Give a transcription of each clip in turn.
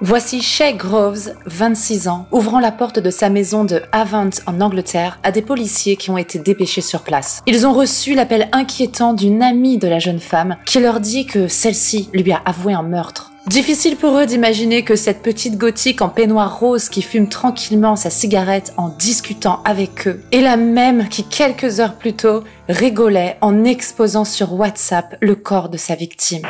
Voici Shay Groves, 26 ans, ouvrant la porte de sa maison de Havant en Angleterre à des policiers qui ont été dépêchés sur place. Ils ont reçu l'appel inquiétant d'une amie de la jeune femme qui leur dit que celle-ci lui a avoué un meurtre. Difficile pour eux d'imaginer que cette petite gothique en peignoir rose qui fume tranquillement sa cigarette en discutant avec eux est la même qui, quelques heures plus tôt, rigolait en exposant sur WhatsApp le corps de sa victime.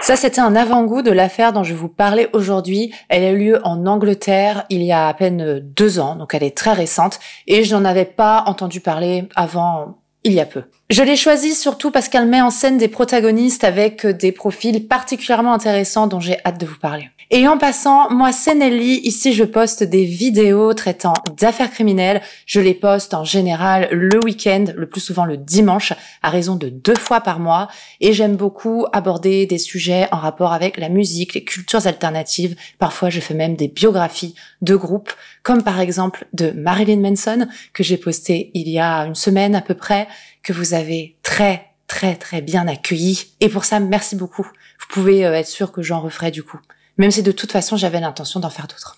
Ça, c'était un avant-goût de l'affaire dont je vais vous parler aujourd'hui. Elle a eu lieu en Angleterre il y a à peine 2 ans, donc elle est très récente, et je n'en avais pas entendu parler avant il y a peu. Je l'ai choisie surtout parce qu'elle met en scène des protagonistes avec des profils particulièrement intéressants dont j'ai hâte de vous parler. Et en passant, moi c'est Nelly, ici je poste des vidéos traitant d'affaires criminelles, je les poste en général le week-end, le plus souvent le dimanche, à raison de 2 fois par mois, et j'aime beaucoup aborder des sujets en rapport avec la musique, les cultures alternatives, parfois je fais même des biographies de groupes, comme par exemple de Marilyn Manson, que j'ai posté il y a une semaine à peu près, que vous avez très bien accueilli, et pour ça merci beaucoup. Vous pouvez être sûr que j'en referai du coup. Même si de toute façon j'avais l'intention d'en faire d'autres.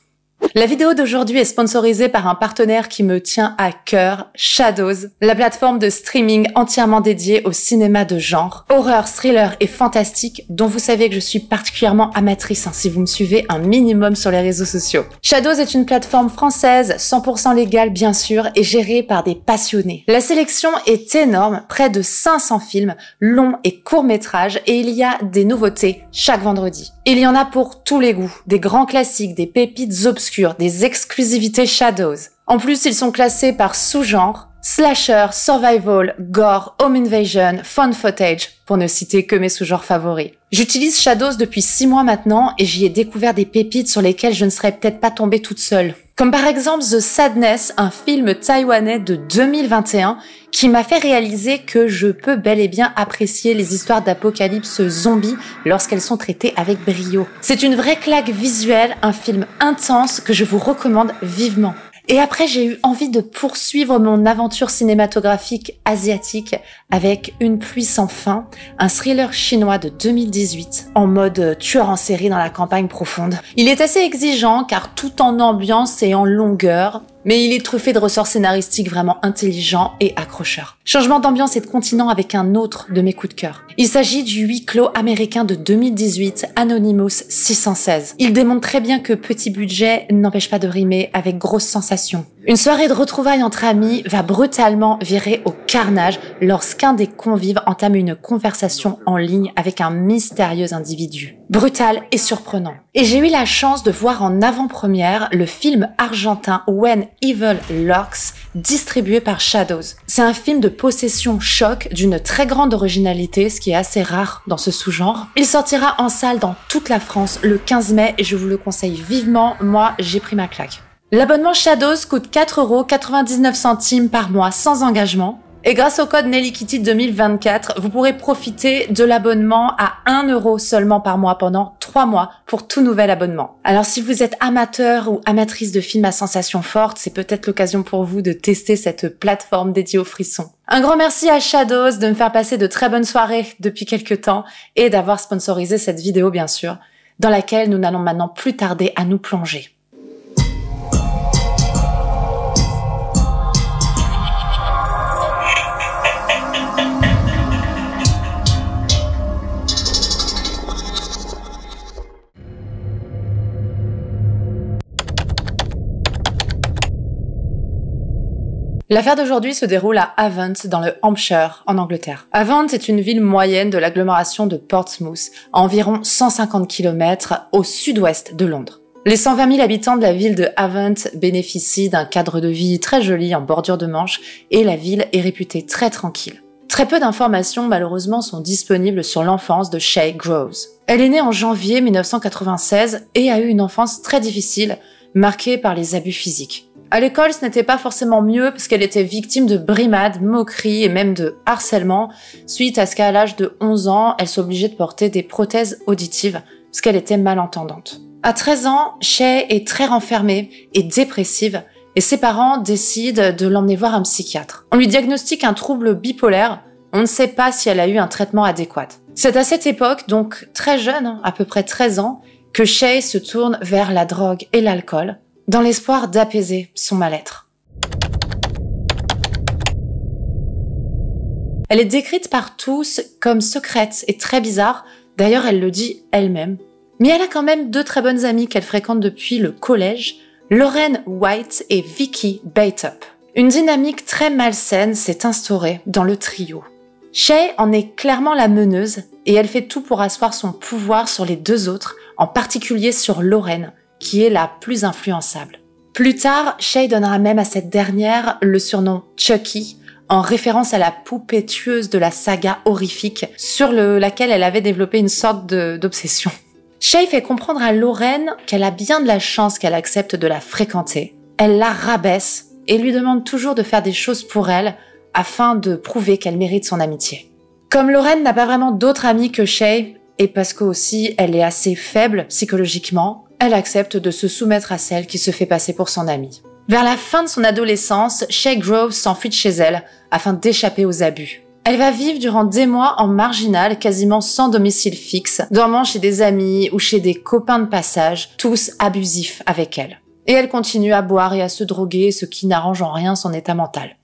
La vidéo d'aujourd'hui est sponsorisée par un partenaire qui me tient à cœur, Shadows, la plateforme de streaming entièrement dédiée au cinéma de genre, horreur, thriller et fantastique, dont vous savez que je suis particulièrement amatrice si vous me suivez un minimum sur les réseaux sociaux. Shadows est une plateforme française, 100% légale bien sûr, et gérée par des passionnés. La sélection est énorme, près de 500 films, longs et courts métrages, et il y a des nouveautés chaque vendredi. Il y en a pour tous les goûts, des grands classiques, des pépites obscures, des exclusivités Shadows. En plus, ils sont classés par sous-genre, slasher, survival, gore, home invasion, found footage, pour ne citer que mes sous-genres favoris. J'utilise Shadows depuis 6 mois maintenant et j'y ai découvert des pépites sur lesquelles je ne serais peut-être pas tombée toute seule. Comme par exemple The Sadness, un film taïwanais de 2021 qui m'a fait réaliser que je peux bel et bien apprécier les histoires d'apocalypse zombie lorsqu'elles sont traitées avec brio. C'est une vraie claque visuelle, un film intense que je vous recommande vivement. Et après, j'ai eu envie de poursuivre mon aventure cinématographique asiatique avec Une pluie sans fin, un thriller chinois de 2018, en mode tueur en série dans la campagne profonde. Il est assez exigeant car tout en ambiance et en longueur, mais il est truffé de ressorts scénaristiques vraiment intelligents et accrocheurs. Changement d'ambiance et de continent avec un autre de mes coups de cœur. Il s'agit du huis clos américain de 2018, Anonymous 616. Il démontre très bien que petit budget n'empêche pas de rimer avec grosse sensation. Une soirée de retrouvailles entre amis va brutalement virer au carnage lorsqu'un des convives entame une conversation en ligne avec un mystérieux individu. Brutal et surprenant. Et j'ai eu la chance de voir en avant-première le film argentin When Evil Lurks, distribué par Shadows. C'est un film de possession choc d'une très grande originalité, ce qui est assez rare dans ce sous-genre. Il sortira en salle dans toute la France le 15 mai et je vous le conseille vivement, moi j'ai pris ma claque. L'abonnement Shadows coûte 4,99 € par mois sans engagement. Et grâce au code NellyKitty 2024, vous pourrez profiter de l'abonnement à 1 € seulement par mois pendant 3 mois pour tout nouvel abonnement. Alors si vous êtes amateur ou amatrice de films à sensations fortes, c'est peut-être l'occasion pour vous de tester cette plateforme dédiée aux frissons. Un grand merci à Shadows de me faire passer de très bonnes soirées depuis quelques temps et d'avoir sponsorisé cette vidéo bien sûr, dans laquelle nous n'allons maintenant plus tarder à nous plonger. L'affaire d'aujourd'hui se déroule à Havant, dans le Hampshire, en Angleterre. Havant est une ville moyenne de l'agglomération de Portsmouth, à environ 150 km au sud-ouest de Londres. Les 120 000 habitants de la ville de Havant bénéficient d'un cadre de vie très joli en bordure de Manche et la ville est réputée très tranquille. Très peu d'informations, malheureusement, sont disponibles sur l'enfance de Shay Groves. Elle est née en janvier 1996 et a eu une enfance très difficile, marquée par les abus physiques. À l'école, ce n'était pas forcément mieux parce qu'elle était victime de brimades, moqueries et même de harcèlement, suite à ce qu'à l'âge de 11 ans, elle s'obligeait de porter des prothèses auditives parce qu'elle était malentendante. À 13 ans, Shay est très renfermée et dépressive et ses parents décident de l'emmener voir un psychiatre. On lui diagnostique un trouble bipolaire, on ne sait pas si elle a eu un traitement adéquat. C'est à cette époque, donc très jeune, à peu près 13 ans, que Shay se tourne vers la drogue et l'alcool dans l'espoir d'apaiser son mal-être. Elle est décrite par tous comme secrète et très bizarre, d'ailleurs elle le dit elle-même. Mais elle a quand même 2 très bonnes amies qu'elle fréquente depuis le collège, Lauren White et Vicky Bateup. Une dynamique très malsaine s'est instaurée dans le trio. Shay en est clairement la meneuse et elle fait tout pour asseoir son pouvoir sur les 2 autres, en particulier sur Lauren, qui est la plus influençable. Plus tard, Shay donnera même à cette dernière le surnom Chucky, en référence à la poupée tueuse de la saga horrifique sur laquelle elle avait développé une sorte d'obsession. Shay fait comprendre à Lauren qu'elle a bien de la chance qu'elle accepte de la fréquenter. Elle la rabaisse et lui demande toujours de faire des choses pour elle afin de prouver qu'elle mérite son amitié. Comme Lauren n'a pas vraiment d'autres amis que Shay, et parce qu'aussi elle est assez faible psychologiquement, elle accepte de se soumettre à celle qui se fait passer pour son amie. Vers la fin de son adolescence, Shay Groves s'enfuit de chez elle afin d'échapper aux abus. Elle va vivre durant des mois en marginal, quasiment sans domicile fixe, dormant chez des amis ou chez des copains de passage, tous abusifs avec elle. Et elle continue à boire et à se droguer, ce qui n'arrange en rien son état mental.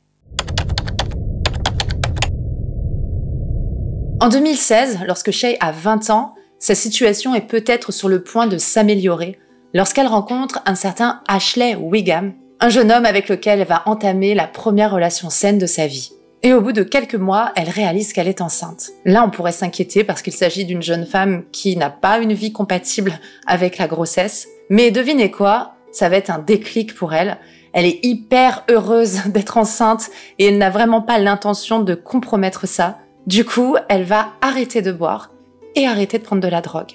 En 2016, lorsque Shay a 20 ans, sa situation est peut-être sur le point de s'améliorer lorsqu'elle rencontre un certain Ashley Wiggum, un jeune homme avec lequel elle va entamer la première relation saine de sa vie. Et au bout de quelques mois, elle réalise qu'elle est enceinte. Là, on pourrait s'inquiéter parce qu'il s'agit d'une jeune femme qui n'a pas une vie compatible avec la grossesse. Mais devinez quoi, ça va être un déclic pour elle. Elle est hyper heureuse d'être enceinte et elle n'a vraiment pas l'intention de compromettre ça. Du coup, elle va arrêter de boire et arrêter de prendre de la drogue.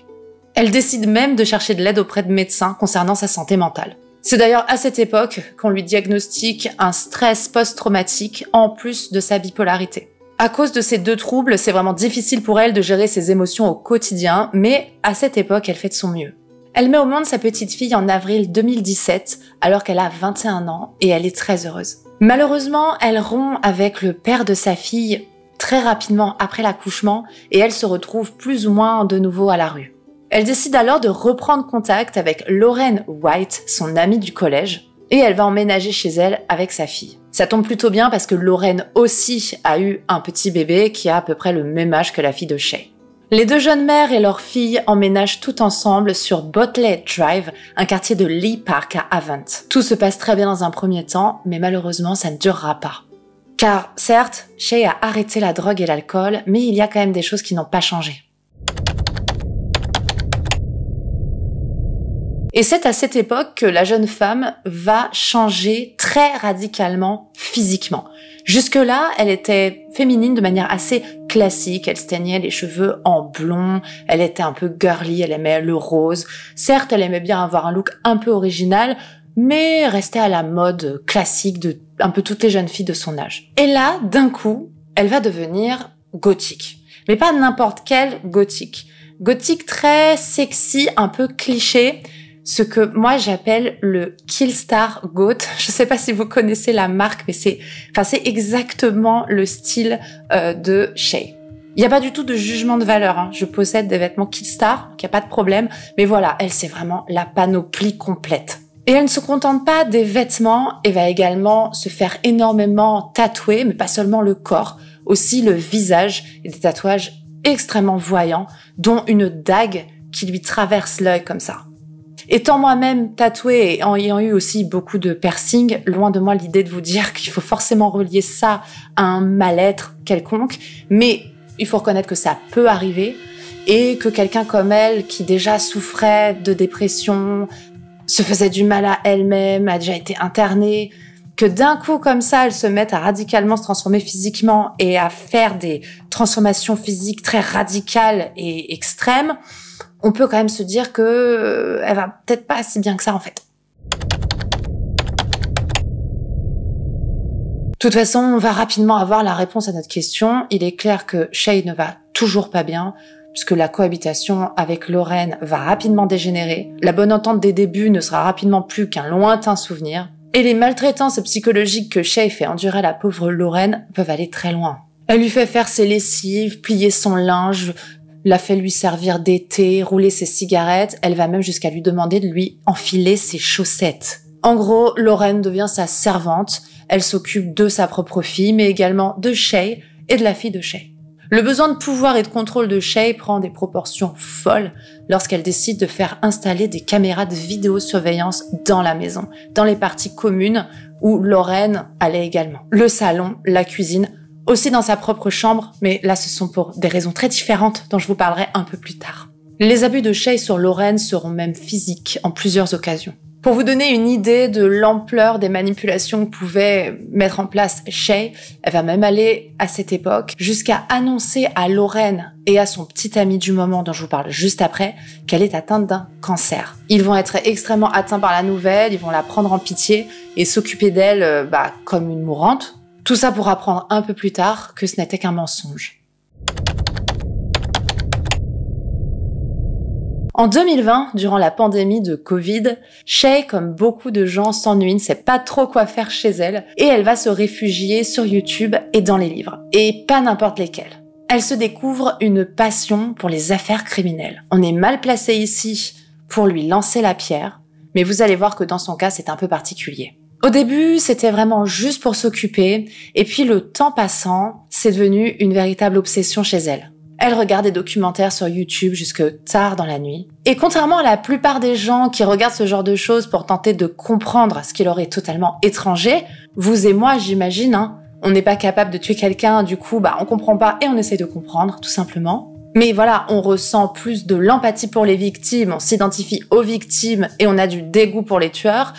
Elle décide même de chercher de l'aide auprès de médecins concernant sa santé mentale. C'est d'ailleurs à cette époque qu'on lui diagnostique un stress post-traumatique en plus de sa bipolarité. À cause de ces 2 troubles, c'est vraiment difficile pour elle de gérer ses émotions au quotidien, mais à cette époque, elle fait de son mieux. Elle met au monde sa petite fille en avril 2017, alors qu'elle a 21 ans, et elle est très heureuse. Malheureusement, elle rompt avec le père de sa fille très rapidement après l'accouchement, et elle se retrouve plus ou moins de nouveau à la rue. Elle décide alors de reprendre contact avec Lauren White, son amie du collège, et elle va emménager chez elle avec sa fille. Ça tombe plutôt bien parce que Lauren aussi a eu un petit bébé qui a à peu près le même âge que la fille de Shay. Les 2 jeunes mères et leur fille emménagent tout ensemble sur Botley Drive, un quartier de Lee Park à Avant. Tout se passe très bien dans un premier temps, mais malheureusement ça ne durera pas. Car certes, Shay a arrêté la drogue et l'alcool, mais il y a quand même des choses qui n'ont pas changé. Et c'est à cette époque que la jeune femme va changer très radicalement physiquement. Jusque-là, elle était féminine de manière assez classique. Elle se teignait les cheveux en blond, elle était un peu girly, elle aimait le rose. Certes, elle aimait bien avoir un look un peu original, mais restait à la mode classique de un peu toutes les jeunes filles de son âge. Et là, d'un coup, elle va devenir gothique. Mais pas n'importe quelle gothique. Gothique très sexy, un peu cliché. Ce que moi j'appelle le Killstar Goth. Je sais pas si vous connaissez la marque, mais c'est exactement le style de Shay. Il n'y a pas du tout de jugement de valeur, hein. Je possède des vêtements Killstar, donc il n'y a pas de problème. Mais voilà, elle c'est vraiment la panoplie complète. Et elle ne se contente pas des vêtements et va également se faire énormément tatouer, mais pas seulement le corps, aussi le visage et des tatouages extrêmement voyants, dont une dague qui lui traverse l'œil comme ça. Étant moi-même tatouée et en ayant eu aussi beaucoup de piercings, loin de moi l'idée de vous dire qu'il faut forcément relier ça à un mal-être quelconque, mais il faut reconnaître que ça peut arriver et que quelqu'un comme elle, qui déjà souffrait de dépression, se faisait du mal à elle-même, a déjà été internée, que d'un coup comme ça, elle se mette à radicalement se transformer physiquement et à faire des transformations physiques très radicales et extrêmes, on peut quand même se dire que elle va peut-être pas si bien que ça en fait. De toute façon, on va rapidement avoir la réponse à notre question. Il est clair que Shay ne va toujours pas bien, puisque la cohabitation avec Lauren va rapidement dégénérer. La bonne entente des débuts ne sera rapidement plus qu'un lointain souvenir. Et les maltraitances psychologiques que Shay fait endurer à la pauvre Lauren peuvent aller très loin. Elle lui fait faire ses lessives, plier son linge, la fait lui servir des thés, rouler ses cigarettes, elle va même jusqu'à lui demander de lui enfiler ses chaussettes. En gros, Lauren devient sa servante, elle s'occupe de sa propre fille, mais également de Shay et de la fille de Shay. Le besoin de pouvoir et de contrôle de Shay prend des proportions folles lorsqu'elle décide de faire installer des caméras de vidéosurveillance dans la maison, dans les parties communes où Lauren allait également. Le salon, la cuisine, aussi dans sa propre chambre, mais là ce sont pour des raisons très différentes dont je vous parlerai un peu plus tard. Les abus de Shay sur Lauren seront même physiques en plusieurs occasions. Pour vous donner une idée de l'ampleur des manipulations que pouvait mettre en place Shay, elle va même aller à cette époque jusqu'à annoncer à Lauren et à son petit ami du moment dont je vous parle juste après qu'elle est atteinte d'un cancer. Ils vont être extrêmement atteints par la nouvelle, ils vont la prendre en pitié et s'occuper d'elle comme une mourante. Tout ça pour apprendre un peu plus tard que ce n'était qu'un mensonge. En 2020, durant la pandémie de Covid, Shay, comme beaucoup de gens, s'ennuie, ne sait pas trop quoi faire chez elle, et elle va se réfugier sur YouTube et dans les livres. Et pas n'importe lesquels. Elle se découvre une passion pour les affaires criminelles. On est mal placé ici pour lui lancer la pierre, mais vous allez voir que dans son cas, c'est un peu particulier. Au début, c'était vraiment juste pour s'occuper, et puis le temps passant, c'est devenu une véritable obsession chez elle. Elle regarde des documentaires sur YouTube jusque tard dans la nuit. Et contrairement à la plupart des gens qui regardent ce genre de choses pour tenter de comprendre ce qui leur est totalement étranger, vous et moi, j'imagine, on n'est pas capable de tuer quelqu'un, du coup, on comprend pas et on essaie de comprendre, tout simplement. Mais voilà, on ressent plus de l'empathie pour les victimes, on s'identifie aux victimes et on a du dégoût pour les tueurs.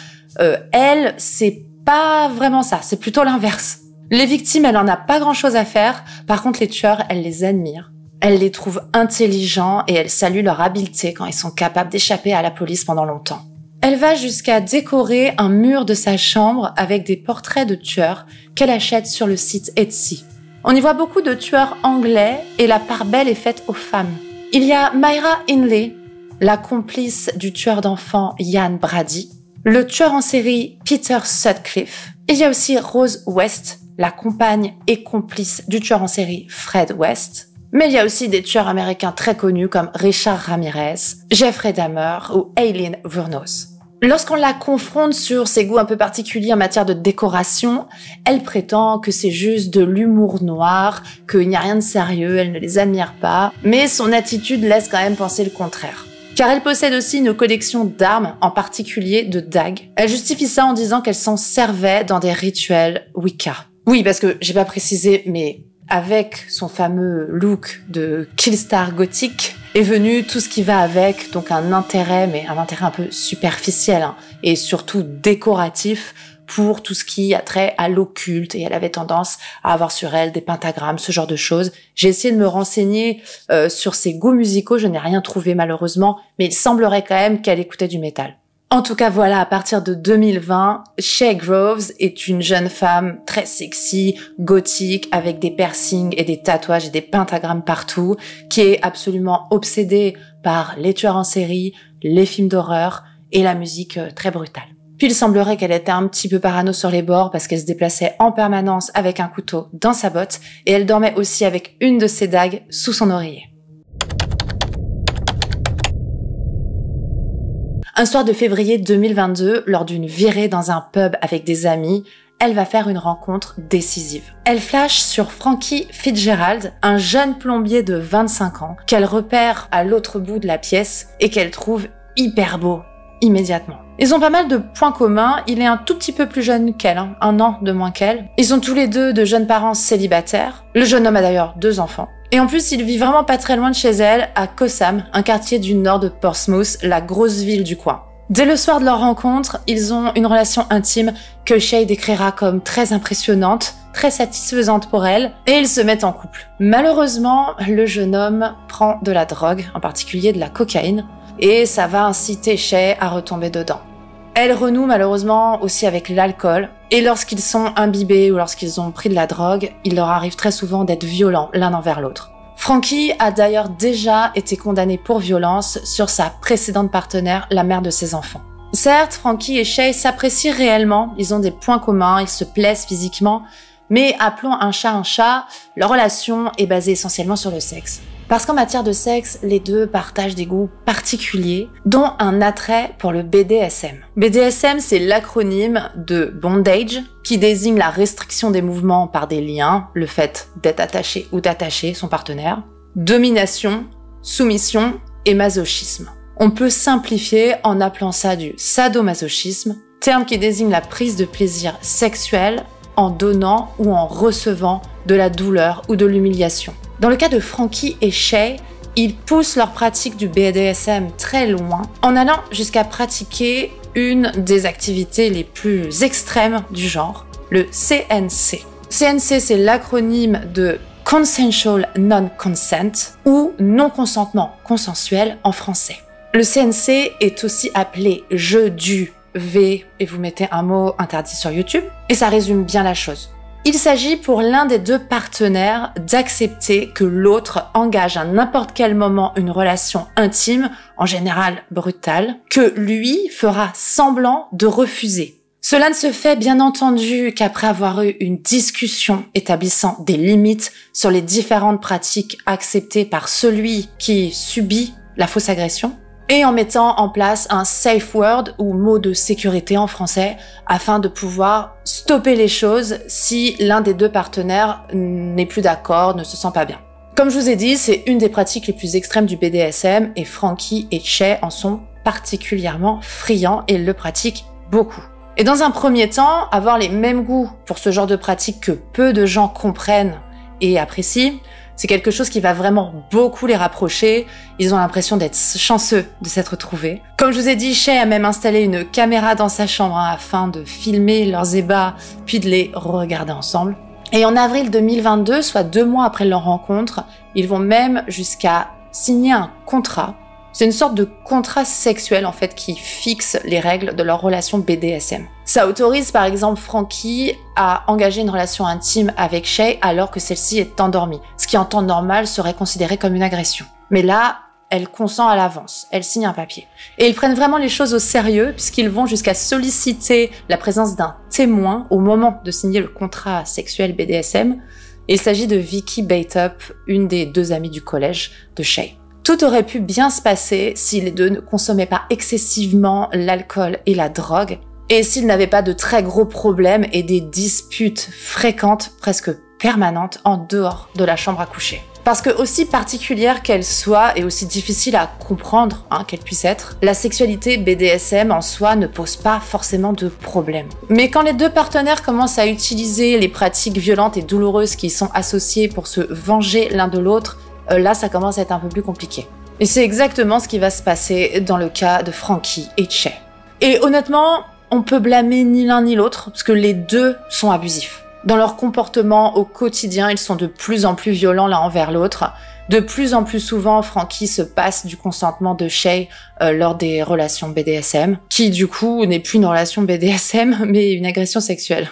Elle, c'est pas vraiment ça, c'est plutôt l'inverse. Les victimes, elle en a pas grand chose à faire, par contre les tueurs, elle les admire. Elle les trouve intelligents et elle salue leur habileté quand ils sont capables d'échapper à la police pendant longtemps. Elle va jusqu'à décorer un mur de sa chambre avec des portraits de tueurs qu'elle achète sur le site Etsy. On y voit beaucoup de tueurs anglais et la part belle est faite aux femmes. Il y a Myra Hindley, la complice du tueur d'enfants Ian Brady, le tueur en série Peter Sutcliffe. Il y a aussi Rose West, la compagne et complice du tueur en série Fred West. Mais il y a aussi des tueurs américains très connus comme Richard Ramirez, Jeffrey Dahmer ou Aileen Wuornos. Lorsqu'on la confronte sur ses goûts un peu particuliers en matière de décoration, elle prétend que c'est juste de l'humour noir, qu'il n'y a rien de sérieux, elle ne les admire pas, mais son attitude laisse quand même penser le contraire. Car elle possède aussi une collection d'armes, en particulier de dagues. Elle justifie ça en disant qu'elle s'en servait dans des rituels Wicca. Oui, parce que j'ai pas précisé, mais avec son fameux look de killstar gothique est venu tout ce qui va avec, donc un intérêt, mais un intérêt un peu superficiel et surtout décoratif pour tout ce qui a trait à l'occulte, et elle avait tendance à avoir sur elle des pentagrammes, ce genre de choses. J'ai essayé de me renseigner sur ses goûts musicaux, je n'ai rien trouvé malheureusement, mais il semblerait quand même qu'elle écoutait du métal. En tout cas, voilà, à partir de 2020, Shay Groves est une jeune femme très sexy, gothique, avec des piercings et des tatouages et des pentagrammes partout, qui est absolument obsédée par les tueurs en série, les films d'horreur et la musique très brutale. Puis il semblerait qu'elle était un petit peu parano sur les bords parce qu'elle se déplaçait en permanence avec un couteau dans sa botte et elle dormait aussi avec une de ses dagues sous son oreiller. Un soir de février 2022, lors d'une virée dans un pub avec des amis, elle va faire une rencontre décisive. Elle flash sur Frankie Fitzgerald, un jeune plombier de 25 ans, qu'elle repère à l'autre bout de la pièce et qu'elle trouve hyper beau, immédiatement. Ils ont pas mal de points communs, il est un tout petit peu plus jeune qu'elle, 1 an de moins qu'elle. Ils sont tous les deux de jeunes parents célibataires. Le jeune homme a d'ailleurs 2 enfants. Et en plus, il vit vraiment pas très loin de chez elle, à Cossam, un quartier du nord de Portsmouth, la grosse ville du coin. Dès le soir de leur rencontre, ils ont une relation intime que Shay décrira comme très impressionnante, très satisfaisante pour elle, et ils se mettent en couple. Malheureusement, le jeune homme prend de la drogue, en particulier de la cocaïne, et ça va inciter Shay à retomber dedans. Elle renoue malheureusement aussi avec l'alcool, et lorsqu'ils sont imbibés ou lorsqu'ils ont pris de la drogue, il leur arrive très souvent d'être violents l'un envers l'autre. Frankie a d'ailleurs déjà été condamné pour violence sur sa précédente partenaire, la mère de ses enfants. Certes, Frankie et Shay s'apprécient réellement, ils ont des points communs, ils se plaisent physiquement, mais appelons un chat, leur relation est basée essentiellement sur le sexe. Parce qu'en matière de sexe, les deux partagent des goûts particuliers, dont un attrait pour le BDSM. BDSM, c'est l'acronyme de bondage, qui désigne la restriction des mouvements par des liens, le fait d'être attaché ou d'attacher son partenaire, domination, soumission et masochisme. On peut simplifier en appelant ça du sadomasochisme, terme qui désigne la prise de plaisir sexuel en donnant ou en recevant de la douleur ou de l'humiliation. Dans le cas de Frankie et Shay, ils poussent leur pratique du BDSM très loin en allant jusqu'à pratiquer une des activités les plus extrêmes du genre, le CNC. CNC, c'est l'acronyme de Consensual Non-Consent ou non-consentement consensuel en français. Le CNC est aussi appelé jeu du V et vous mettez un mot interdit sur YouTube et ça résume bien la chose. Il s'agit pour l'un des deux partenaires d'accepter que l'autre engage à n'importe quel moment une relation intime, en général brutale, que lui fera semblant de refuser. Cela ne se fait bien entendu qu'après avoir eu une discussion établissant des limites sur les différentes pratiques acceptées par celui qui subit la fausse agression, et en mettant en place un safe word ou mot de sécurité en français afin de pouvoir stopper les choses si l'un des deux partenaires n'est plus d'accord, ne se sent pas bien. Comme je vous ai dit, c'est une des pratiques les plus extrêmes du BDSM et Frankie et Shay en sont particulièrement friands et le pratiquent beaucoup. Et dans un premier temps, avoir les mêmes goûts pour ce genre de pratique que peu de gens comprennent et apprécient, c'est quelque chose qui va vraiment beaucoup les rapprocher. Ils ont l'impression d'être chanceux de s'être trouvés. Comme je vous ai dit, Shay a même installé une caméra dans sa chambre afin de filmer leurs ébats, puis de les regarder ensemble. Et en avril 2022, soit 2 mois après leur rencontre, ils vont même jusqu'à signer un contrat. C'est une sorte de contrat sexuel en fait qui fixe les règles de leur relation BDSM. Ça autorise par exemple Frankie à engager une relation intime avec Shay alors que celle-ci est endormie, ce qui en temps normal serait considéré comme une agression. Mais là, elle consent à l'avance, elle signe un papier. Et ils prennent vraiment les choses au sérieux puisqu'ils vont jusqu'à solliciter la présence d'un témoin au moment de signer le contrat sexuel BDSM. Et il s'agit de Vicky Bateup, une des 2 amies du collège de Shay. Tout aurait pu bien se passer si les deux ne consommaient pas excessivement l'alcool et la drogue, et s'ils n'avaient pas de très gros problèmes et des disputes fréquentes, presque permanentes, en dehors de la chambre à coucher. Parce que aussi particulière qu'elle soit et aussi difficile à comprendre qu'elle puisse être, la sexualité BDSM en soi ne pose pas forcément de problème. Mais quand les deux partenaires commencent à utiliser les pratiques violentes et douloureuses qui y sont associées pour se venger l'un de l'autre, là, ça commence à être un peu plus compliqué. Et c'est exactement ce qui va se passer dans le cas de Frankie et Shay. Et honnêtement, on peut blâmer ni l'un ni l'autre, parce que les deux sont abusifs. Dans leur comportement au quotidien, ils sont de plus en plus violents l'un envers l'autre. De plus en plus souvent, Frankie se passe du consentement de Shay lors des relations BDSM, qui du coup n'est plus une relation BDSM, mais une agression sexuelle.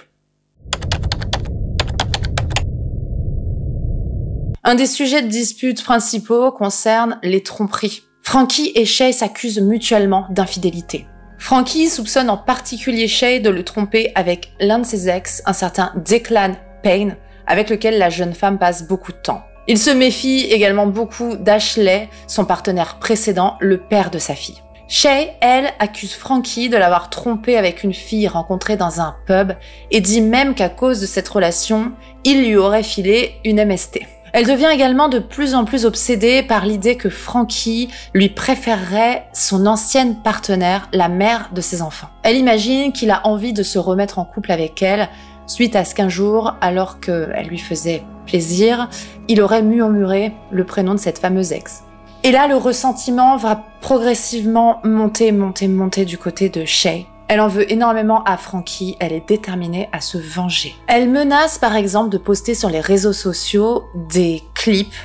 Un des sujets de dispute principaux concerne les tromperies. Frankie et Shay s'accusent mutuellement d'infidélité. Frankie soupçonne en particulier Shay de le tromper avec l'un de ses ex, un certain Declan Payne, avec lequel la jeune femme passe beaucoup de temps. Il se méfie également beaucoup d'Ashley, son partenaire précédent, le père de sa fille. Shay, elle, accuse Frankie de l'avoir trompé avec une fille rencontrée dans un pub et dit même qu'à cause de cette relation, il lui aurait filé une MST. Elle devient également de plus en plus obsédée par l'idée que Frankie lui préférerait son ancienne partenaire, la mère de ses enfants. Elle imagine qu'il a envie de se remettre en couple avec elle suite à ce qu'un jour, alors qu'elle lui faisait plaisir, il aurait murmuré le prénom de cette fameuse ex. Et là, le ressentiment va progressivement monter du côté de Shay. Elle en veut énormément à Frankie, elle est déterminée à se venger. Elle menace par exemple de poster sur les réseaux sociaux des clips,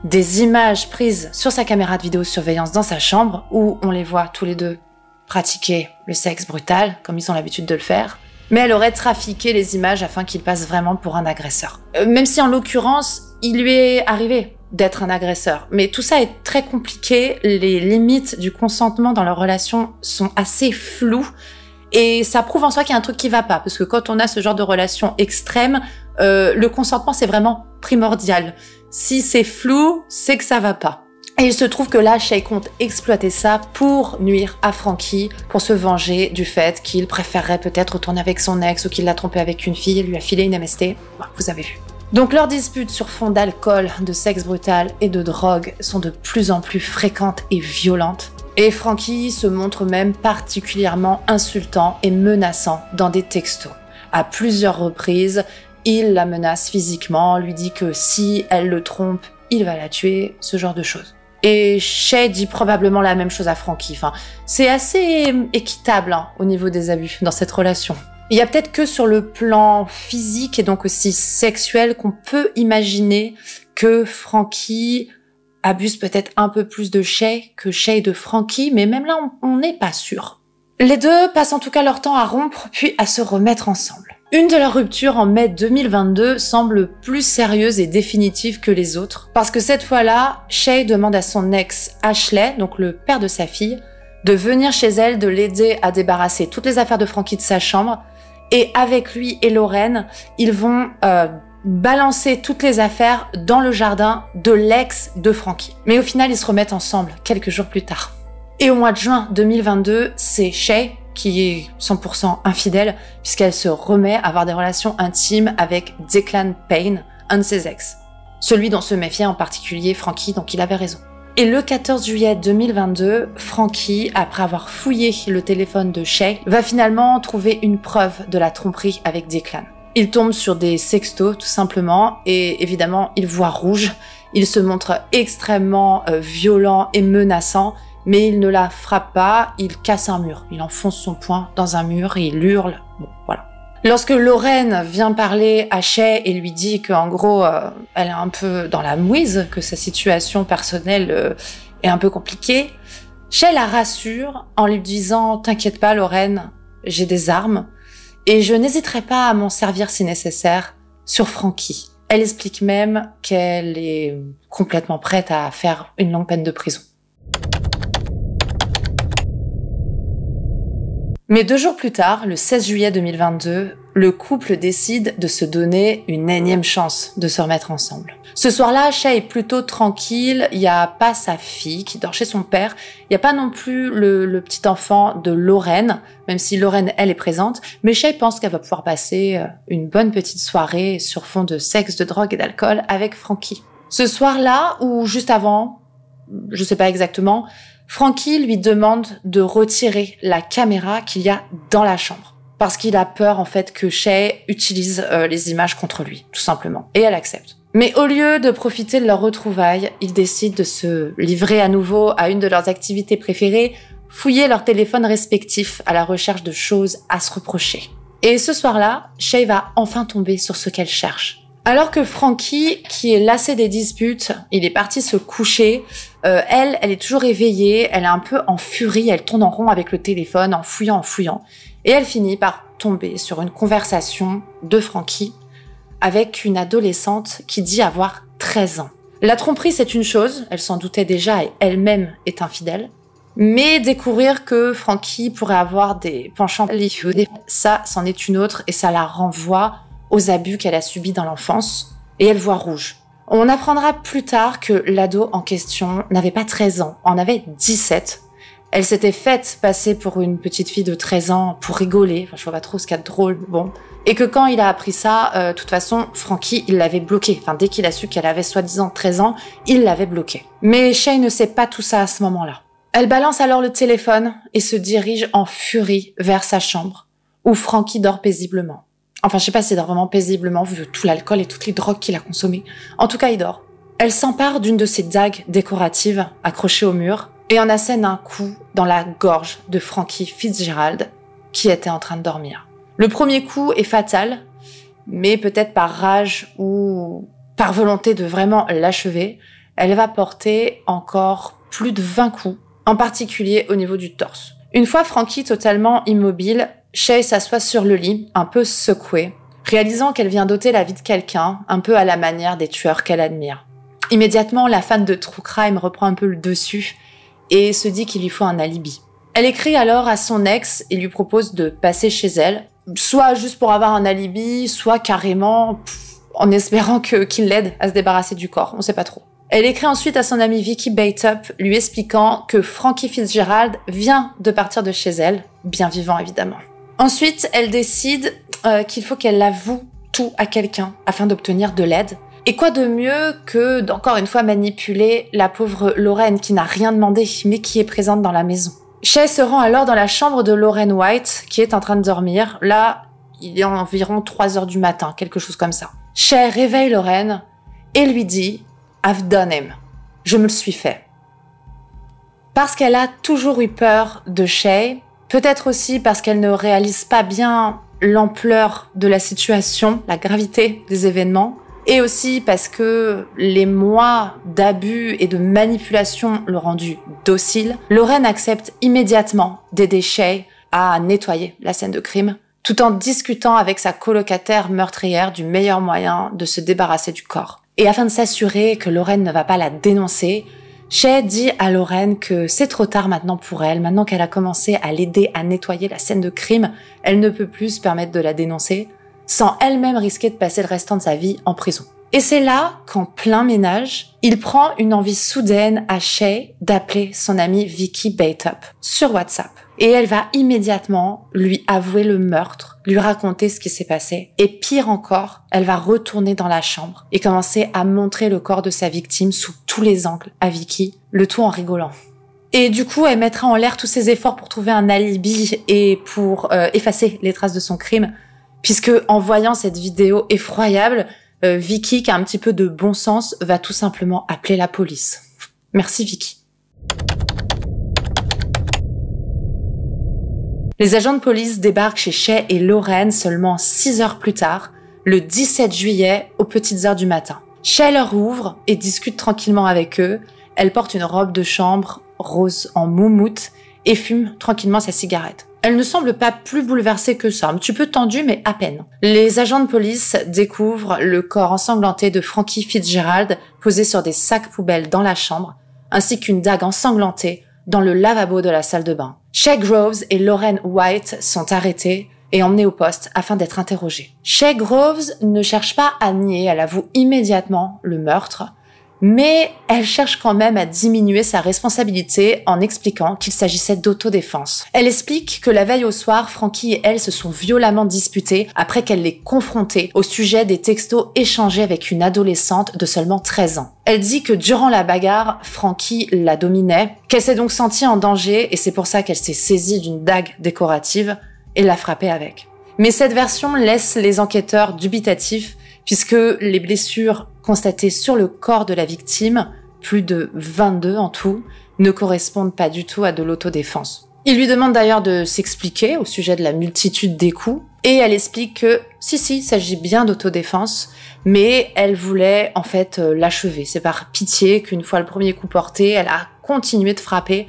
des images prises sur sa caméra de vidéosurveillance dans sa chambre où on les voit tous les deux pratiquer le sexe brutal, comme ils ont l'habitude de le faire. Mais elle aurait trafiqué les images afin qu'il passe vraiment pour un agresseur. Même si en l'occurrence, il lui est arrivé d'être un agresseur. Mais tout ça est très compliqué, les limites du consentement dans leur relation sont assez floues et ça prouve en soi qu'il y a un truc qui va pas, parce que quand on a ce genre de relation extrême, le consentement c'est vraiment primordial. Si c'est flou, c'est que ça va pas. Et il se trouve que là, Shay compte exploiter ça pour nuire à Frankie, pour se venger du fait qu'il préférerait peut-être retourner avec son ex ou qu'il l'a trompé avec une fille et lui a filé une MST. Bon, vous avez vu. Donc leurs disputes sur fond d'alcool, de sexe brutal et de drogue sont de plus en plus fréquentes et violentes. Et Frankie se montre même particulièrement insultant et menaçant dans des textos. À plusieurs reprises, il la menace physiquement, lui dit que si elle le trompe, il va la tuer, ce genre de choses. Et Shay dit probablement la même chose à Frankie. Enfin, c'est assez équitable au niveau des abus dans cette relation. Il y a peut-être que sur le plan physique et donc aussi sexuel qu'on peut imaginer que Frankie abuse peut-être un peu plus de Shay que Shay de Frankie, mais même là, on n'est pas sûr. Les deux passent en tout cas leur temps à rompre puis à se remettre ensemble. Une de leurs ruptures en mai 2022 semble plus sérieuse et définitive que les autres, parce que cette fois-là, Shay demande à son ex Ashley, donc le père de sa fille, de venir chez elle, de l'aider à débarrasser toutes les affaires de Frankie de sa chambre, et avec lui et Lorraine, ils vont balancer toutes les affaires dans le jardin de l'ex de Frankie. Mais au final, ils se remettent ensemble quelques jours plus tard. Et au mois de juin 2022, c'est Shay qui est 100% infidèle puisqu'elle se remet à avoir des relations intimes avec Declan Payne, un de ses ex. Celui dont se méfiait en particulier Frankie, donc il avait raison. Et le 14 juillet 2022, Frankie, après avoir fouillé le téléphone de Shay, va finalement trouver une preuve de la tromperie avec Declan. Il tombe sur des sextos tout simplement et évidemment il voit rouge. Il se montre extrêmement violent et menaçant, mais il ne la frappe pas, il casse un mur. Il enfonce son poing dans un mur et il hurle. Bon, voilà. Lorsque Lorraine vient parler à Shay et lui dit qu'en gros, elle est un peu dans la mouise, que sa situation personnelle est un peu compliquée, Shay la rassure en lui disant « T'inquiète pas Lorraine, j'ai des armes et je n'hésiterai pas à m'en servir si nécessaire sur Frankie. » Elle explique même qu'elle est complètement prête à faire une longue peine de prison. Mais 2 jours plus tard, le 16 juillet 2022, le couple décide de se donner une énième chance de se remettre ensemble. Ce soir-là, Shay est plutôt tranquille, il n'y a pas sa fille qui dort chez son père, il n'y a pas non plus le petit enfant de Lorraine, même si Lorraine, elle, est présente, mais Shay pense qu'elle va pouvoir passer une bonne petite soirée sur fond de sexe, de drogue et d'alcool avec Frankie. Ce soir-là, ou juste avant, je sais pas exactement, Frankie lui demande de retirer la caméra qu'il y a dans la chambre. Parce qu'il a peur, en fait, que Shay utilise les images contre lui, tout simplement. Et elle accepte. Mais au lieu de profiter de leur retrouvaille, ils décident de se livrer à nouveau à une de leurs activités préférées, fouiller leurs téléphones respectifs à la recherche de choses à se reprocher. Et ce soir-là, Shay va enfin tomber sur ce qu'elle cherche. Alors que Frankie, qui est lassé des disputes, il est parti se coucher, elle est toujours éveillée, elle est un peu en furie, elle tourne en rond avec le téléphone, en fouillant, et elle finit par tomber sur une conversation de Frankie avec une adolescente qui dit avoir 13 ans. La tromperie, c'est une chose, elle s'en doutait déjà et elle-même est infidèle, mais découvrir que Frankie pourrait avoir des penchants liés, ça, c'en est une autre et ça la renvoie aux abus qu'elle a subis dans l'enfance, et elle voit rouge. On apprendra plus tard que l'ado en question n'avait pas 13 ans, en avait 17. Elle s'était faite passer pour une petite fille de 13 ans pour rigoler, enfin je vois pas trop ce qu'il y a de drôle, bon. Et que quand il a appris ça, de toute façon, Frankie, il l'avait bloqué. Enfin, dès qu'il a su qu'elle avait soi-disant 13 ans, il l'avait bloqué. Mais Shay ne sait pas tout ça à ce moment-là. Elle balance alors le téléphone et se dirige en furie vers sa chambre, où Frankie dort paisiblement. Enfin, je sais pas s'il dort vraiment paisiblement vu tout l'alcool et toutes les drogues qu'il a consommées. En tout cas, il dort. Elle s'empare d'une de ses dagues décoratives accrochées au mur et en assène un coup dans la gorge de Frankie Fitzgerald qui était en train de dormir. Le premier coup est fatal, mais peut-être par rage ou par volonté de vraiment l'achever, elle va porter encore plus de 20 coups, en particulier au niveau du torse. Une fois Frankie totalement immobile, Shay s'assoit sur le lit, un peu secouée, réalisant qu'elle vient d'ôter la vie de quelqu'un, un peu à la manière des tueurs qu'elle admire. Immédiatement, la fan de True Crime reprend un peu le dessus et se dit qu'il lui faut un alibi. Elle écrit alors à son ex et lui propose de passer chez elle, soit juste pour avoir un alibi, soit carrément en espérant qu'il l'aide à se débarrasser du corps, on sait pas trop. Elle écrit ensuite à son amie Vicky Bateup, lui expliquant que Frankie Fitzgerald vient de partir de chez elle, bien vivant évidemment. Ensuite, elle décide qu'il faut qu'elle avoue tout à quelqu'un afin d'obtenir de l'aide. Et quoi de mieux que d'encore une fois manipuler la pauvre Lorraine qui n'a rien demandé mais qui est présente dans la maison. Shay se rend alors dans la chambre de Lorraine White qui est en train de dormir. Là, il est environ 3 heures du matin, quelque chose comme ça. Shay réveille Lorraine et lui dit « I've done him ». Je me le suis fait. Parce qu'elle a toujours eu peur de Shay, peut-être aussi parce qu'elle ne réalise pas bien l'ampleur de la situation, la gravité des événements, et aussi parce que les mois d'abus et de manipulation l'ont rendue docile, Lorraine accepte immédiatement d'aider Shay à nettoyer la scène de crime, tout en discutant avec sa colocataire meurtrière du meilleur moyen de se débarrasser du corps. Et afin de s'assurer que Lorraine ne va pas la dénoncer, Shay dit à Lorraine que c'est trop tard maintenant pour elle, maintenant qu'elle a commencé à l'aider à nettoyer la scène de crime, elle ne peut plus se permettre de la dénoncer, sans elle-même risquer de passer le restant de sa vie en prison. Et c'est là qu'en plein ménage, il prend une envie soudaine à Shay d'appeler son amie Vicky Bateup sur WhatsApp. Et elle va immédiatement lui avouer le meurtre, lui raconter ce qui s'est passé. Et pire encore, elle va retourner dans la chambre et commencer à montrer le corps de sa victime sous tous les angles à Vicky, le tout en rigolant. Et du coup, elle mettra en l'air tous ses efforts pour trouver un alibi et pour effacer les traces de son crime, puisque en voyant cette vidéo effroyable, Vicky, qui a un petit peu de bon sens, va tout simplement appeler la police. Merci Vicky. Les agents de police débarquent chez Shay et Lorraine seulement 6 heures plus tard, le 17 juillet, aux petites heures du matin. Shay leur ouvre et discute tranquillement avec eux. Elle porte une robe de chambre rose en moumoute et fume tranquillement sa cigarette. Elle ne semble pas plus bouleversée que ça, un petit peu tendue, mais à peine. Les agents de police découvrent le corps ensanglanté de Frankie Fitzgerald posé sur des sacs poubelles dans la chambre, ainsi qu'une dague ensanglantée dans le lavabo de la salle de bain. Shay Groves et Lorraine White sont arrêtés et emmenés au poste afin d'être interrogés. Shay Groves ne cherche pas à nier, elle avoue immédiatement le meurtre, mais elle cherche quand même à diminuer sa responsabilité en expliquant qu'il s'agissait d'autodéfense. Elle explique que la veille au soir, Frankie et elle se sont violemment disputés après qu'elle l'ait confronté au sujet des textos échangés avec une adolescente de seulement 13 ans. Elle dit que durant la bagarre, Frankie la dominait, qu'elle s'est donc sentie en danger et c'est pour ça qu'elle s'est saisie d'une dague décorative et l'a frappée avec. Mais cette version laisse les enquêteurs dubitatifs puisque les blessures constatées sur le corps de la victime, plus de 22 en tout, ne correspondent pas du tout à de l'autodéfense. Il lui demande d'ailleurs de s'expliquer au sujet de la multitude des coups, et elle explique que si, il s'agit bien d'autodéfense, mais elle voulait en fait l'achever. C'est par pitié qu'une fois le premier coup porté, elle a continué de frapper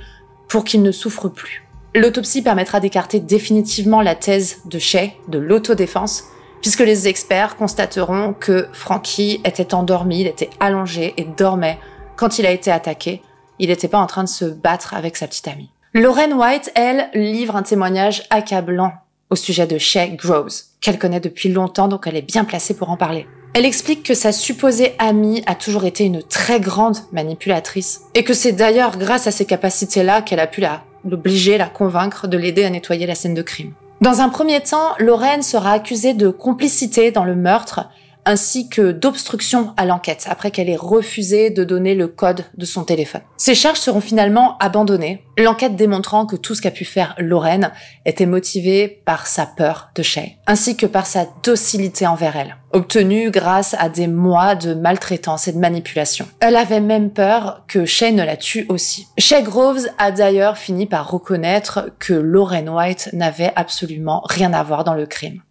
pour qu'il ne souffre plus. L'autopsie permettra d'écarter définitivement la thèse de Shay de l'autodéfense, puisque les experts constateront que Frankie était endormi, il était allongé et dormait quand il a été attaqué. Il n'était pas en train de se battre avec sa petite amie. Lorraine White, elle, livre un témoignage accablant au sujet de Shay Groves, qu'elle connaît depuis longtemps, donc elle est bien placée pour en parler. Elle explique que sa supposée amie a toujours été une très grande manipulatrice, et que c'est d'ailleurs grâce à ces capacités-là qu'elle a pu l'obliger, la convaincre de l'aider à nettoyer la scène de crime. Dans un premier temps, Lorraine sera accusée de complicité dans le meurtre ainsi que d'obstruction à l'enquête après qu'elle ait refusé de donner le code de son téléphone. Ces charges seront finalement abandonnées, l'enquête démontrant que tout ce qu'a pu faire Lorraine était motivé par sa peur de Shay, ainsi que par sa docilité envers elle, obtenue grâce à des mois de maltraitance et de manipulation. Elle avait même peur que Shay ne la tue aussi. Shay Groves a d'ailleurs fini par reconnaître que Lorraine White n'avait absolument rien à voir dans le crime.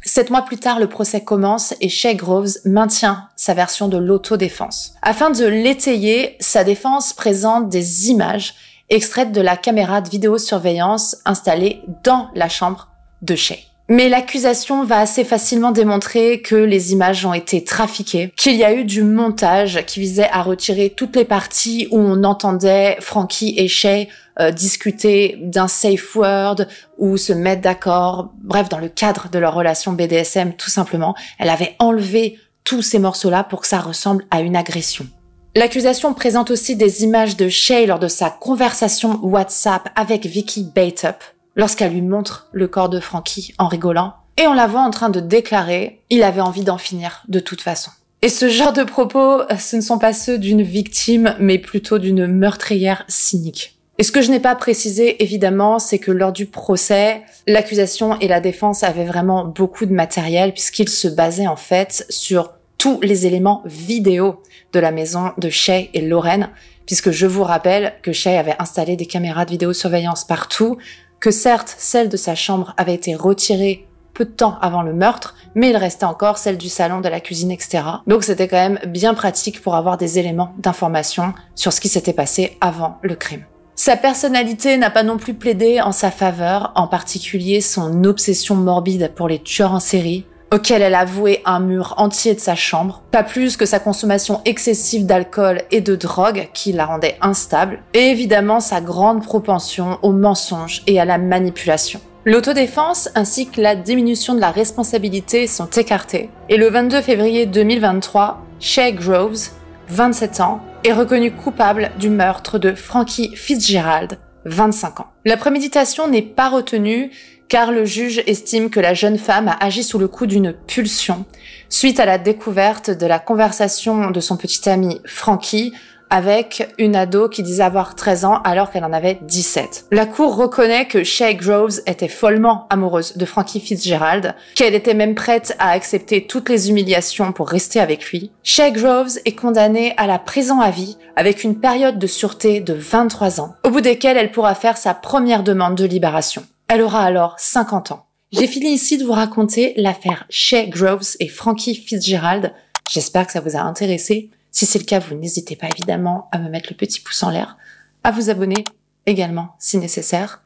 7 mois plus tard, le procès commence et Shay Groves maintient sa version de l'autodéfense. Afin de l'étayer, sa défense présente des images extraites de la caméra de vidéosurveillance installée dans la chambre de Shay. Mais l'accusation va assez facilement démontrer que les images ont été trafiquées, qu'il y a eu du montage qui visait à retirer toutes les parties où on entendait Frankie et Shay discuter d'un safe word ou se mettre d'accord, bref, dans le cadre de leur relation BDSM, tout simplement. Elle avait enlevé tous ces morceaux-là pour que ça ressemble à une agression. L'accusation présente aussi des images de Shay lors de sa conversation WhatsApp avec Vicky Bateup, lorsqu'elle lui montre le corps de Frankie en rigolant, et on la voit en train de déclarer « il avait envie d'en finir de toute façon ». Et ce genre de propos, ce ne sont pas ceux d'une victime, mais plutôt d'une meurtrière cynique. Et ce que je n'ai pas précisé, évidemment, c'est que lors du procès, l'accusation et la défense avaient vraiment beaucoup de matériel, puisqu'ils se basaient en fait sur tous les éléments vidéo de la maison de Shay et Lauren, puisque je vous rappelle que Shay avait installé des caméras de vidéosurveillance partout, que certes, celle de sa chambre avait été retirée peu de temps avant le meurtre, mais il restait encore celle du salon, de la cuisine, etc. Donc c'était quand même bien pratique pour avoir des éléments d'information sur ce qui s'était passé avant le crime. Sa personnalité n'a pas non plus plaidé en sa faveur, en particulier son obsession morbide pour les tueurs en série, auquel elle a voué un mur entier de sa chambre, pas plus que sa consommation excessive d'alcool et de drogue qui la rendait instable, et évidemment sa grande propension au mensonge et à la manipulation. L'autodéfense ainsi que la diminution de la responsabilité sont écartées, et le 22 février 2023, Shay Groves, 27 ans, est reconnu coupable du meurtre de Frankie Fitzgerald, 25 ans. La préméditation n'est pas retenue, car le juge estime que la jeune femme a agi sous le coup d'une pulsion, suite à la découverte de la conversation de son petit ami Frankie avec une ado qui disait avoir 13 ans alors qu'elle en avait 17. La cour reconnaît que Shay Groves était follement amoureuse de Frankie Fitzgerald, qu'elle était même prête à accepter toutes les humiliations pour rester avec lui. Shay Groves est condamnée à la prison à vie avec une période de sûreté de 23 ans, au bout desquelles elle pourra faire sa première demande de libération. Elle aura alors 50 ans. J'ai fini ici de vous raconter l'affaire Shay Groves et Frankie Fitzgerald. J'espère que ça vous a intéressé. Si c'est le cas, vous n'hésitez pas évidemment à me mettre le petit pouce en l'air, à vous abonner également si nécessaire.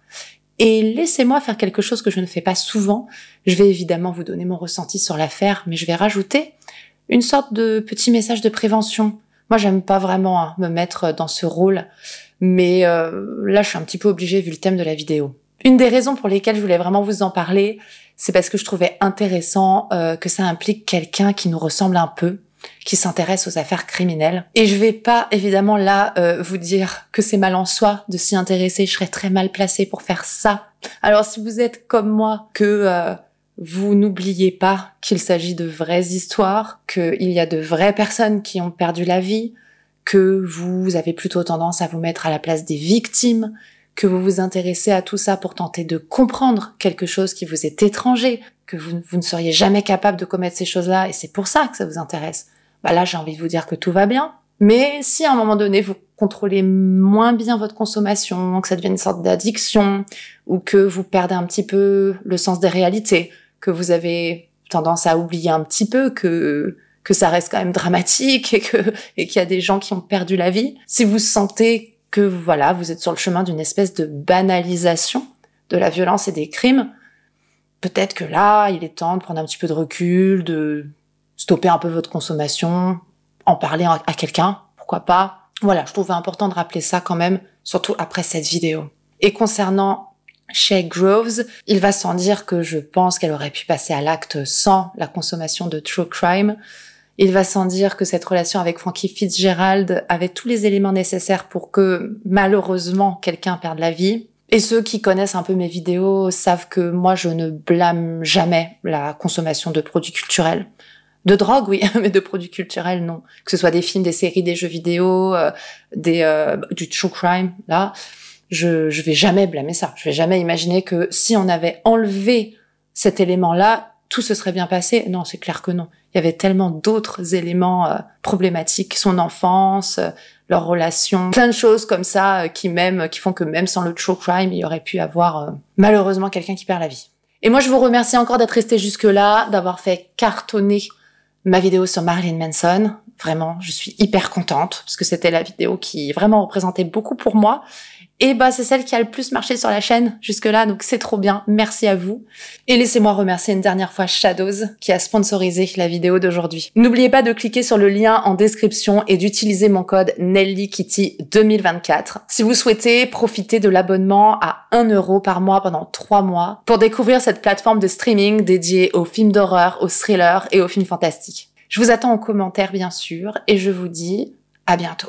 Et laissez-moi faire quelque chose que je ne fais pas souvent. Je vais évidemment vous donner mon ressenti sur l'affaire, mais je vais rajouter une sorte de petit message de prévention. Moi, j'aime pas vraiment me mettre dans ce rôle, mais là, je suis un petit peu obligée vu le thème de la vidéo. Une des raisons pour lesquelles je voulais vraiment vous en parler, c'est parce que je trouvais intéressant que ça implique quelqu'un qui nous ressemble un peu, qui s'intéresse aux affaires criminelles. Et je vais pas, évidemment, là, vous dire que c'est mal en soi de s'y intéresser. Je serais très mal placée pour faire ça. Alors, si vous êtes comme moi, que vous n'oubliez pas qu'il s'agit de vraies histoires, qu'il y a de vraies personnes qui ont perdu la vie, que vous avez plutôt tendance à vous mettre à la place des victimes, que vous vous intéressez à tout ça pour tenter de comprendre quelque chose qui vous est étranger, que vous ne seriez jamais capable de commettre ces choses-là, et c'est pour ça que ça vous intéresse. Bah là, j'ai envie de vous dire que tout va bien. Mais si à un moment donné, vous contrôlez moins bien votre consommation, que ça devient une sorte d'addiction, ou que vous perdez un petit peu le sens des réalités, que vous avez tendance à oublier un petit peu que ça reste quand même dramatique et qu'il y a des gens qui ont perdu la vie, si vous sentez que voilà, vous êtes sur le chemin d'une espèce de banalisation de la violence et des crimes, peut-être que là, il est temps de prendre un petit peu de recul, de stopper un peu votre consommation, en parler à quelqu'un, pourquoi pas. Voilà, je trouvais important de rappeler ça quand même, surtout après cette vidéo. Et concernant Shay Groves, il va sans dire que je pense qu'elle aurait pu passer à l'acte sans la consommation de true crime. Il va sans dire que cette relation avec Frankie Fitzgerald avait tous les éléments nécessaires pour que, malheureusement, quelqu'un perde la vie. Et ceux qui connaissent un peu mes vidéos savent que moi, je ne blâme jamais la consommation de produits culturels. De drogue, oui, mais de produits culturels, non. Que ce soit des films, des séries, des jeux vidéo, du true crime, là, je vais jamais blâmer ça. Je vais jamais imaginer que si on avait enlevé cet élément-là, tout se serait bien passé. Non, c'est clair que non. Il y avait tellement d'autres éléments problématiques, son enfance, leur relation, plein de choses comme ça qui font que même sans le true crime, il y aurait pu avoir malheureusement quelqu'un qui perd la vie. Et moi, je vous remercie encore d'être resté jusque-là, d'avoir fait cartonner ma vidéo sur Marilyn Manson. Vraiment, je suis hyper contente parce que c'était la vidéo qui vraiment représentait beaucoup pour moi. Et bah, c'est celle qui a le plus marché sur la chaîne jusque-là, donc c'est trop bien. Merci à vous. Et laissez-moi remercier une dernière fois Shadows qui a sponsorisé la vidéo d'aujourd'hui. N'oubliez pas de cliquer sur le lien en description et d'utiliser mon code NellyKitty2024 si vous souhaitez profiter de l'abonnement à 1 € par mois pendant 3 mois pour découvrir cette plateforme de streaming dédiée aux films d'horreur, aux thrillers et aux films fantastiques. Je vous attends en commentaire bien sûr et je vous dis à bientôt.